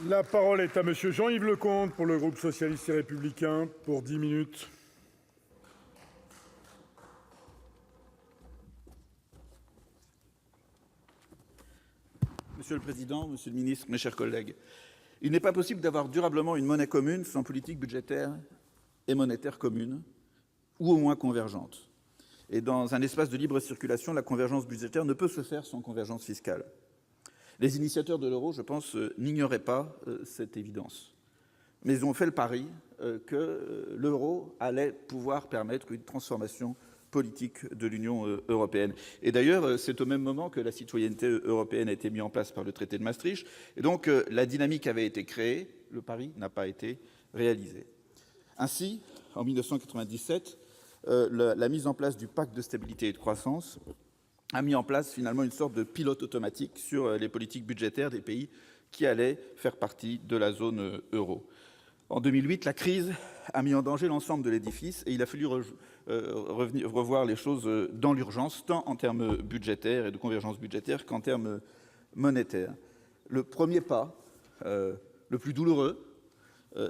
La parole est à Monsieur Jean-Yves Leconte pour le groupe socialiste et républicain pour 10 minutes. Monsieur le Président, Monsieur le Ministre, mes chers collègues, il n'est pas possible d'avoir durablement une monnaie commune sans politique budgétaire et monétaire commune, ou au moins convergente. Et dans un espace de libre circulation, la convergence budgétaire ne peut se faire sans convergence fiscale. Les initiateurs de l'euro, je pense, n'ignoraient pas cette évidence. Mais ils ont fait le pari que l'euro allait pouvoir permettre une transformation politique de l'Union européenne. Et d'ailleurs, c'est au même moment que la citoyenneté européenne a été mise en place par le traité de Maastricht. Et donc, la dynamique avait été créée, le pari n'a pas été réalisé. Ainsi, en 1997, la mise en place du pacte de stabilité et de croissance a mis en place finalement une sorte de pilote automatique sur les politiques budgétaires des pays qui allaient faire partie de la zone euro. En 2008, la crise a mis en danger l'ensemble de l'édifice et il a fallu revoir les choses dans l'urgence, tant en termes budgétaires et de convergence budgétaire qu'en termes monétaires. Le premier pas, le plus douloureux,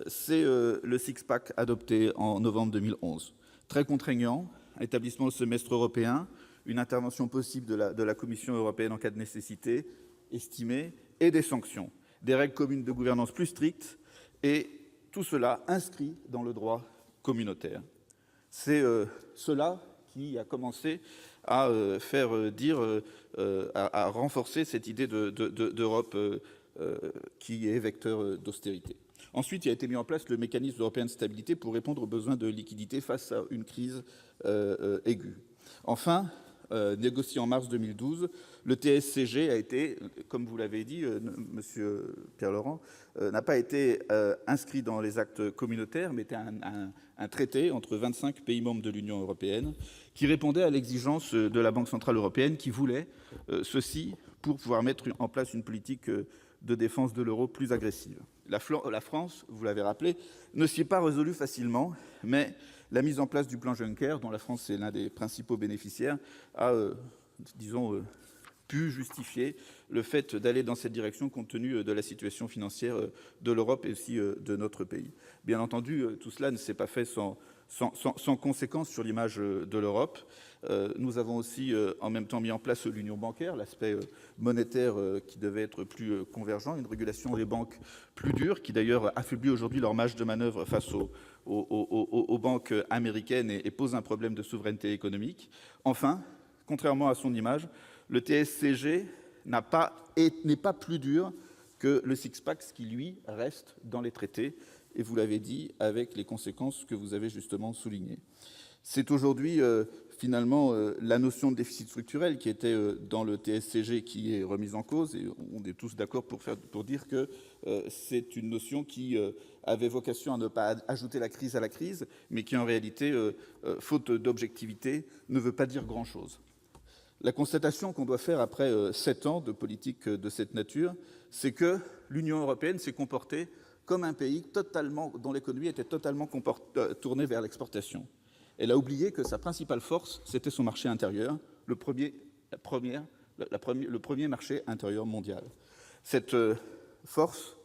c'est le six-pack adopté en novembre 2011. Très contraignant, établissement au semestre européen, une intervention possible de la Commission européenne en cas de nécessité estimée et des sanctions, des règles communes de gouvernance plus strictes et tout cela inscrit dans le droit communautaire. C'est cela qui a commencé à faire dire, à renforcer cette idée d'Europe qui est vecteur d'austérité. Ensuite, il a été mis en place le mécanisme européen de stabilité pour répondre aux besoins de liquidité face à une crise aiguë. Enfin, négocié en mars 2012, le TSCG a été, comme vous l'avez dit, Monsieur Pierre-Laurent, n'a pas été inscrit dans les actes communautaires, mais était un traité entre 25 pays membres de l'Union européenne qui répondait à l'exigence de la Banque centrale européenne qui voulait ceci pour pouvoir mettre en place une politique de défense de l'euro plus agressive. La France, vous l'avez rappelé, ne s'y est pas résolue facilement, mais la mise en place du plan Juncker, dont la France est l'un des principaux bénéficiaires, a, pu justifier le fait d'aller dans cette direction compte tenu de la situation financière de l'Europe et aussi de notre pays. Bien entendu, tout cela ne s'est pas fait sans conséquence sur l'image de l'Europe. Nous avons aussi en même temps mis en place l'union bancaire, l'aspect monétaire qui devait être plus convergent, une régulation des banques plus dure, qui d'ailleurs affaiblit aujourd'hui leur marge de manœuvre face aux banques américaines et pose un problème de souveraineté économique. Enfin, contrairement à son image, le TSCG n'est pas plus dur que le six-pack, ce qui, lui, reste dans les traités, et vous l'avez dit, avec les conséquences que vous avez justement soulignées. C'est aujourd'hui, finalement, la notion de déficit structurel qui était dans le TSCG qui est remise en cause, et on est tous d'accord pour dire que c'est une notion qui avait vocation à ne pas ajouter la crise à la crise, mais qui, en réalité, faute d'objectivité, ne veut pas dire grand-chose. La constatation qu'on doit faire après 7 ans de politique de cette nature, c'est que l'Union européenne s'est comportée comme un pays dont l'économie était totalement tournée vers l'exportation. Elle a oublié que sa principale force, c'était son marché intérieur, le premier marché intérieur mondial. Cette force,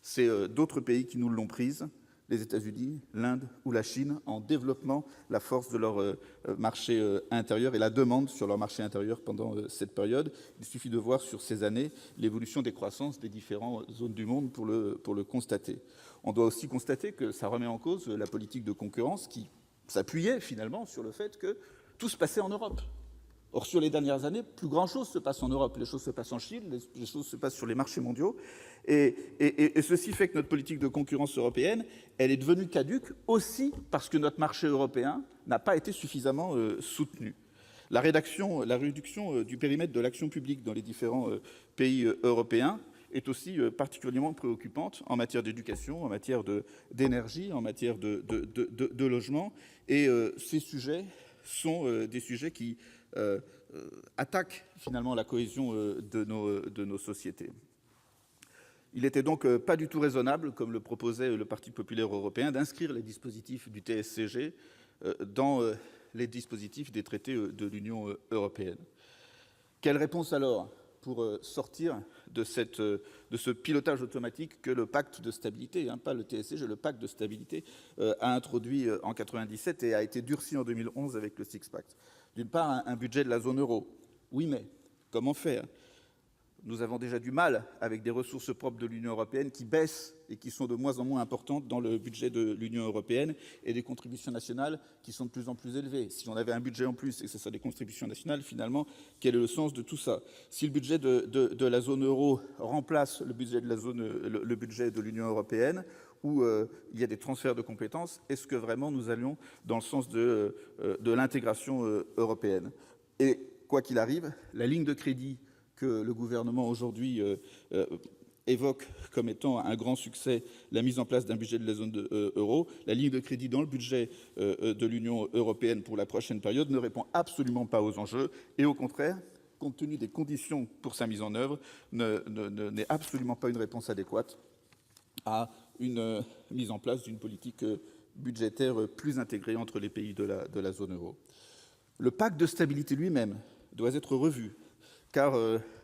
c'est d'autres pays qui nous l'ont prise, les États-Unis, l'Inde ou la Chine, en développant la force de leur marché intérieur et la demande sur leur marché intérieur pendant cette période. Il suffit de voir sur ces années l'évolution des croissances des différentes zones du monde pour le constater. On doit aussi constater que ça remet en cause la politique de concurrence qui s'appuyait finalement sur le fait que tout se passait en Europe. Or, sur les dernières années, plus grand-chose se passe en Europe. Les choses se passent en Chine, les choses se passent sur les marchés mondiaux. Et ceci fait que notre politique de concurrence européenne, elle est devenue caduque aussi parce que notre marché européen n'a pas été suffisamment soutenu. La réduction du périmètre de l'action publique dans les différents pays européens est aussi particulièrement préoccupante en matière d'éducation, en matière d'énergie, en matière de logement. Et ces sujets sont des sujets qui attaquent finalement la cohésion de nos sociétés. Il n'était donc pas du tout raisonnable, comme le proposait le Parti populaire européen, d'inscrire les dispositifs du TSCG dans les dispositifs des traités de l'Union européenne. Quelle réponse alors pour sortir de ce pilotage automatique que le pacte de stabilité, pas le TSCG, le pacte de stabilité, a introduit en 1997 et a été durci en 2011 avec le Six-Pack. D'une part, un budget de la zone euro. Oui, mais comment faire ? Nous avons déjà du mal avec des ressources propres de l'Union européenne qui baissent et qui sont de moins en moins importantes dans le budget de l'Union européenne et des contributions nationales qui sont de plus en plus élevées. Si on avait un budget en plus et que ce sont des contributions nationales, finalement, quel est le sens de tout ça ? Si le budget de la zone euro remplace le budget le budget de l'Union européenne, où il y a des transferts de compétences, est-ce que vraiment nous allions dans le sens de l'intégration européenne ? Et quoi qu'il arrive, la ligne de crédit que le gouvernement aujourd'hui évoque comme étant un grand succès, la mise en place d'un budget de la zone euro, la ligne de crédit dans le budget de l'Union européenne pour la prochaine période ne répond absolument pas aux enjeux et au contraire, compte tenu des conditions pour sa mise en œuvre, n'est absolument pas une réponse adéquate à une mise en place d'une politique budgétaire plus intégrée entre les pays de la zone euro. Le pacte de stabilité lui-même doit être revu, car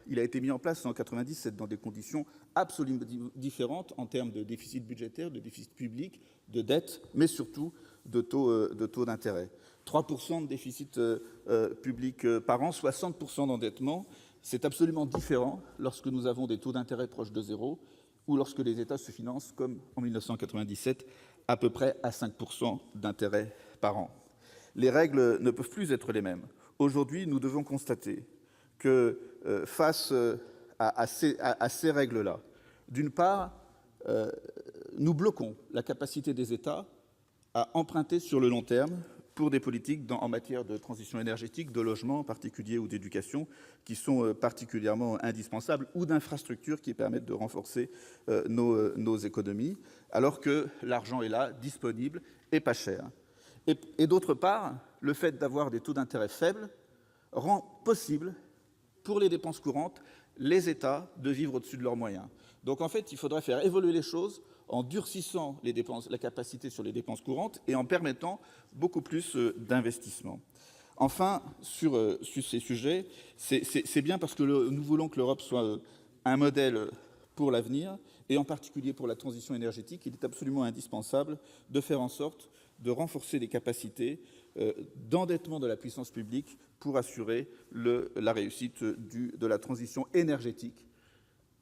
il a été mis en place en 1997 dans des conditions absolument différentes en termes de déficit budgétaire, de déficit public, de dette, mais surtout de taux d'intérêt. 3% de déficit public par an, 60% d'endettement, c'est absolument différent lorsque nous avons des taux d'intérêt proches de zéro ou lorsque les États se financent, comme en 1997, à peu près à 5% d'intérêt par an. Les règles ne peuvent plus être les mêmes. Aujourd'hui, nous devons constater que face à ces règles-là, d'une part, nous bloquons la capacité des États à emprunter sur le long terme pour des politiques en matière de transition énergétique, de logement en particulier ou d'éducation, qui sont particulièrement indispensables, ou d'infrastructures qui permettent de renforcer nos économies, alors que l'argent est là, disponible et pas cher. Et d'autre part, le fait d'avoir des taux d'intérêt faibles rend possible pour les dépenses courantes, les États de vivre au-dessus de leurs moyens. Donc en fait, il faudrait faire évoluer les choses en durcissant la capacité sur les dépenses courantes et en permettant beaucoup plus d'investissements. Enfin, sur ces sujets, c'est bien parce que nous voulons que l'Europe soit un modèle pour l'avenir, et en particulier pour la transition énergétique, il est absolument indispensable de faire en sorte de renforcer les capacités d'endettement de la puissance publique pour assurer la réussite de la transition énergétique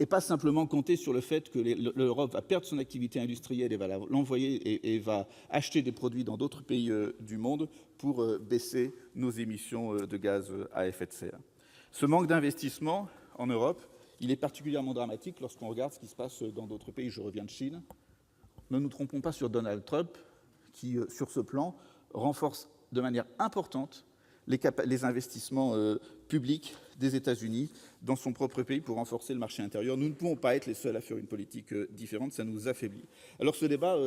et pas simplement compter sur le fait que l'Europe va perdre son activité industrielle et va l'envoyer et va acheter des produits dans d'autres pays du monde pour baisser nos émissions de gaz à effet de serre. Ce manque d'investissement en Europe, il est particulièrement dramatique lorsqu'on regarde ce qui se passe dans d'autres pays. Je reviens de Chine. Ne nous trompons pas sur Donald Trump, qui, sur ce plan, renforce de manière importante les investissements publics des États-Unis dans son propre pays pour renforcer le marché intérieur. Nous ne pouvons pas être les seuls à faire une politique différente, ça nous affaiblit. Alors ce débat,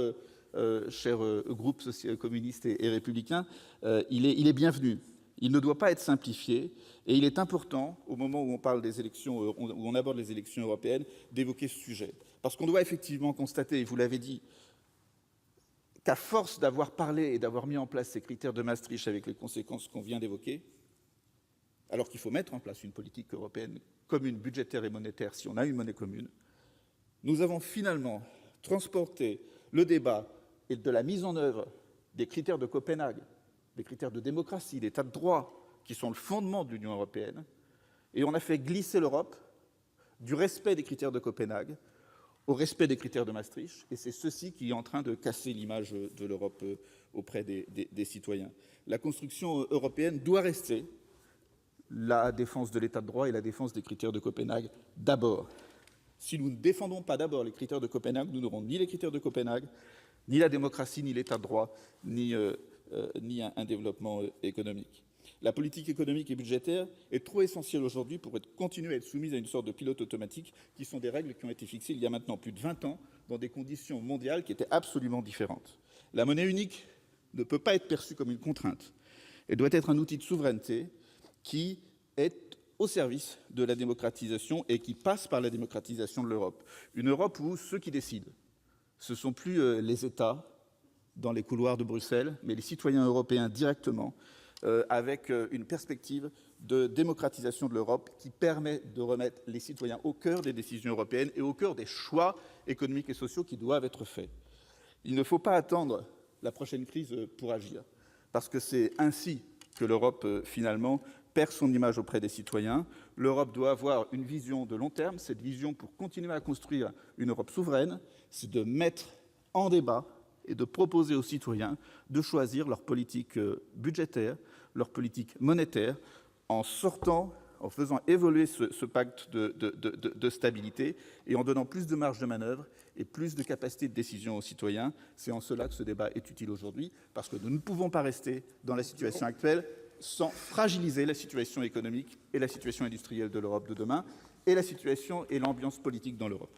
cher groupe communiste et républicain, il est bienvenu. Il ne doit pas être simplifié et il est important, au moment où on parle des élections, où on aborde les élections européennes, d'évoquer ce sujet. Parce qu'on doit effectivement constater, et vous l'avez dit, qu'à force d'avoir parlé et d'avoir mis en place ces critères de Maastricht avec les conséquences qu'on vient d'évoquer, alors qu'il faut mettre en place une politique européenne commune, budgétaire et monétaire, si on a une monnaie commune, nous avons finalement transporté le débat et de la mise en œuvre des critères de Copenhague, des critères de démocratie, d'état de droit, qui sont le fondement de l'Union européenne, et on a fait glisser l'Europe du respect des critères de Copenhague au respect des critères de Maastricht, et c'est ceci qui est en train de casser l'image de l'Europe auprès des citoyens. La construction européenne doit rester la défense de l'état de droit et la défense des critères de Copenhague d'abord. Si nous ne défendons pas d'abord les critères de Copenhague, nous n'aurons ni les critères de Copenhague, ni la démocratie, ni l'état de droit, ni un développement économique. La politique économique et budgétaire est trop essentielle aujourd'hui pour continuer à être soumise à une sorte de pilote automatique, qui sont des règles qui ont été fixées il y a maintenant plus de 20 ans, dans des conditions mondiales qui étaient absolument différentes. La monnaie unique ne peut pas être perçue comme une contrainte. Elle doit être un outil de souveraineté qui est au service de la démocratisation et qui passe par la démocratisation de l'Europe. Une Europe où ceux qui décident, ce ne sont plus les États dans les couloirs de Bruxelles, mais les citoyens européens directement, avec une perspective de démocratisation de l'Europe qui permet de remettre les citoyens au cœur des décisions européennes et au cœur des choix économiques et sociaux qui doivent être faits. Il ne faut pas attendre la prochaine crise pour agir, parce que c'est ainsi que l'Europe, finalement, perd son image auprès des citoyens. L'Europe doit avoir une vision de long terme. Cette vision, pour continuer à construire une Europe souveraine, c'est de mettre en débat et de proposer aux citoyens de choisir leur politique budgétaire, leur politique monétaire, en faisant évoluer ce pacte de stabilité et en donnant plus de marge de manœuvre et plus de capacité de décision aux citoyens. C'est en cela que ce débat est utile aujourd'hui, parce que nous ne pouvons pas rester dans la situation actuelle sans fragiliser la situation économique et la situation industrielle de l'Europe de demain, et la situation et l'ambiance politique dans l'Europe.